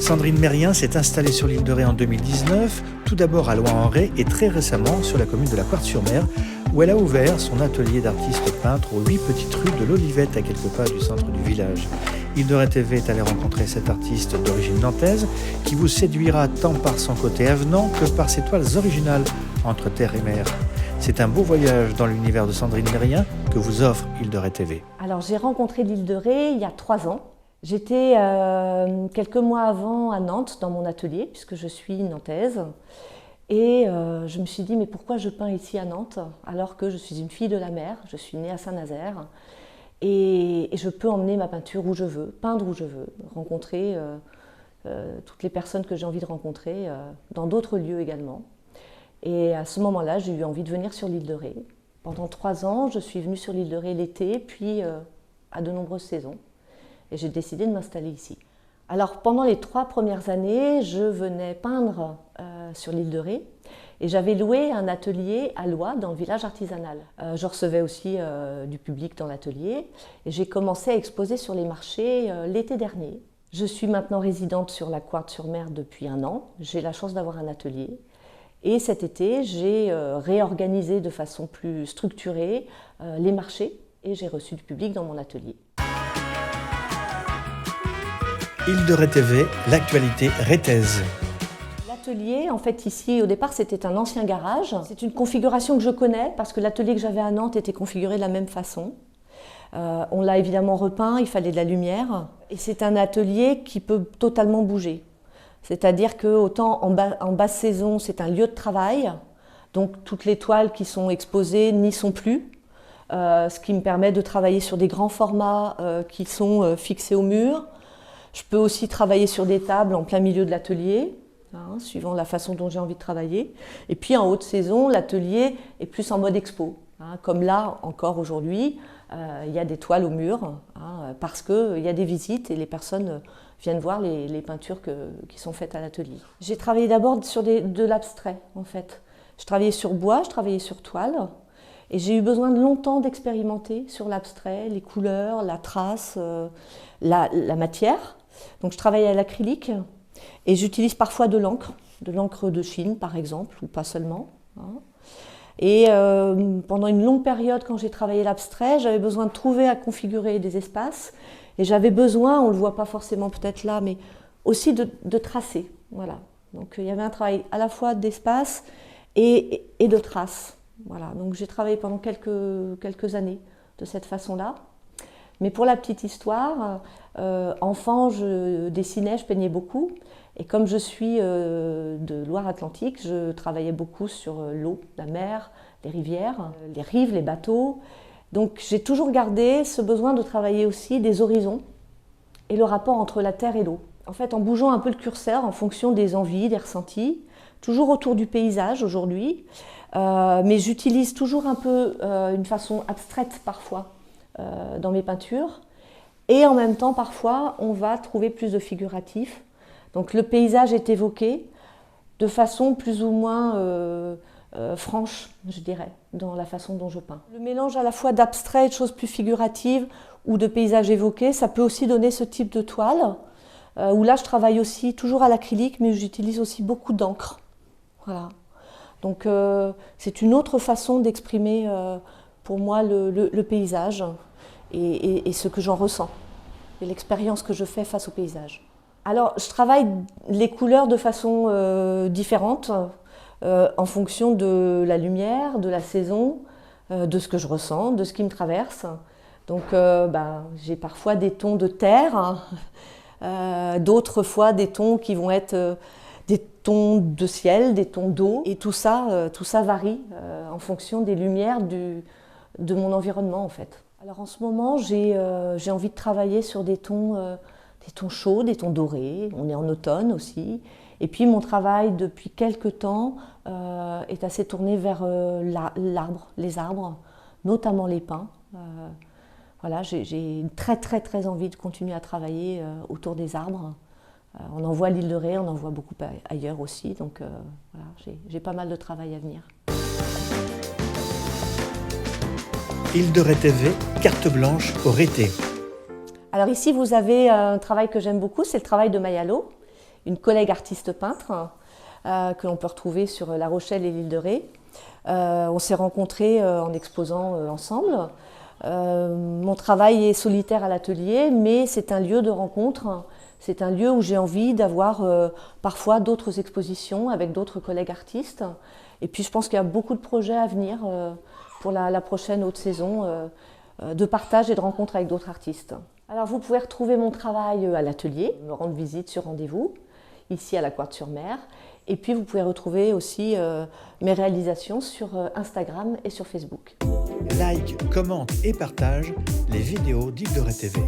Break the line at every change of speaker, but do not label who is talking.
Sandrine Mérien s'est installée sur l'île de Ré en 2019, tout d'abord à Loing-en-Ré et très récemment sur la commune de la Quarthe-sur-Mer, où elle a ouvert son atelier d'artiste peintre aux 8 petites rues de l'Olivette, à quelques pas du centre du village. Île de Ré TV est allé rencontrer cet artiste d'origine nantaise qui vous séduira tant par son côté avenant que par ses toiles originales entre terre et mer. C'est un beau voyage dans l'univers de Sandrine Mérien que vous offre Île de Ré TV.
Alors j'ai rencontré l'île de Ré il y a 3 ans. J'étais quelques mois avant à Nantes dans mon atelier puisque je suis nantaise et je me suis dit mais pourquoi je peins ici à Nantes alors que je suis une fille de la mer, je suis née à Saint-Nazaire et je peux emmener ma peinture où je veux, peindre où je veux, rencontrer toutes les personnes que j'ai envie de rencontrer dans d'autres lieux également. Et à ce moment-là, j'ai eu envie de venir sur l'île de Ré. Pendant 3 ans, je suis venue sur l'île de Ré l'été, puis à de nombreuses saisons. Et j'ai décidé de m'installer ici. Alors pendant les 3 premières années, je venais peindre sur l'île de Ré et j'avais loué un atelier à Loie dans le village artisanal. Je recevais aussi du public dans l'atelier et j'ai commencé à exposer sur les marchés l'été dernier. Je suis maintenant résidente sur la Quarthe-sur-Mer depuis 1 an. J'ai la chance d'avoir un atelier. Et cet été, j'ai réorganisé de façon plus structurée les marchés et j'ai reçu du public dans mon atelier.
Île de Ré TV, l'actualité rétaise.
L'atelier, en fait, ici, au départ, c'était un ancien garage. C'est une configuration que je connais parce que l'atelier que j'avais à Nantes était configuré de la même façon. On l'a évidemment repeint, il fallait de la lumière. Et c'est un atelier qui peut totalement bouger. C'est-à-dire que autant en basse saison, c'est un lieu de travail, donc toutes les toiles qui sont exposées n'y sont plus, ce qui me permet de travailler sur des grands formats qui sont fixés au mur. Je peux aussi travailler sur des tables en plein milieu de l'atelier, suivant la façon dont j'ai envie de travailler. Et puis en haute saison, l'atelier est plus en mode expo. Comme là, encore aujourd'hui, il y a des toiles au mur, parce qu'il y a des visites et les personnes viennent voir les peintures qui sont faites à l'atelier. J'ai travaillé d'abord sur de l'abstrait, en fait. Je travaillais sur bois, je travaillais sur toile, et j'ai eu besoin de longtemps d'expérimenter sur l'abstrait, les couleurs, la trace, la matière. Donc je travaille à l'acrylique et j'utilise parfois de l'encre de Chine par exemple, ou pas seulement. Et pendant une longue période, quand j'ai travaillé l'abstrait, j'avais besoin de trouver à configurer des espaces et j'avais besoin, on ne le voit pas forcément peut-être là, mais aussi de tracer. Voilà. Donc il y avait un travail à la fois d'espace et de traces. Voilà. Donc j'ai travaillé pendant quelques années de cette façon-là. Mais pour la petite histoire, enfant, je dessinais, je peignais beaucoup. Et comme je suis de Loire-Atlantique, je travaillais beaucoup sur l'eau, la mer, les rivières, les rives, les bateaux. Donc j'ai toujours gardé ce besoin de travailler aussi des horizons et le rapport entre la terre et l'eau. En fait, en bougeant un peu le curseur en fonction des envies, des ressentis, toujours autour du paysage aujourd'hui, mais j'utilise toujours un peu une façon abstraite parfois dans mes peintures. Et en même temps, parfois, on va trouver plus de figuratif. Donc le paysage est évoqué de façon plus ou moins franche, je dirais, dans la façon dont je peins. Le mélange à la fois d'abstrait et de choses plus figuratives ou de paysages évoqués, ça peut aussi donner ce type de toile, où là je travaille aussi toujours à l'acrylique, mais j'utilise aussi beaucoup d'encre. Voilà. Donc c'est une autre façon d'exprimer pour moi le paysage et ce que j'en ressens, et l'expérience que je fais face au paysage. Alors, je travaille les couleurs de façon différente en fonction de la lumière, de la saison, de ce que je ressens, de ce qui me traverse. Donc, j'ai parfois des tons de terre, d'autres fois des tons qui vont être des tons de ciel, des tons d'eau. Et tout ça varie en fonction des lumières de mon environnement, en fait. Alors, en ce moment, j'ai envie de travailler sur des tons chauds, des tons dorés, on est en automne aussi. Et puis mon travail depuis quelques temps est assez tourné vers les arbres, notamment les pins. Voilà, j'ai très envie de continuer à travailler autour des arbres. On en voit à l'île de Ré, on en voit beaucoup ailleurs aussi, donc voilà, j'ai pas mal de travail à venir.
Île de Ré TV, carte blanche au Rété.
Alors ici, vous avez un travail que j'aime beaucoup, c'est le travail de Mayalo, une collègue artiste peintre que l'on peut retrouver sur La Rochelle et l'île de Ré. On s'est rencontrés en exposant ensemble. Mon travail est solitaire à l'atelier, mais c'est un lieu de rencontre. C'est un lieu où j'ai envie d'avoir parfois d'autres expositions avec d'autres collègues artistes. Et puis je pense qu'il y a beaucoup de projets à venir pour la prochaine haute saison de partage et de rencontre avec d'autres artistes. Alors vous pouvez retrouver mon travail à l'atelier, me rendre visite sur rendez-vous, ici à la Quartz-sur-Mer. Et puis vous pouvez retrouver aussi mes réalisations sur Instagram et sur Facebook.
Like, commente et partage les vidéos d'Île de Ré TV.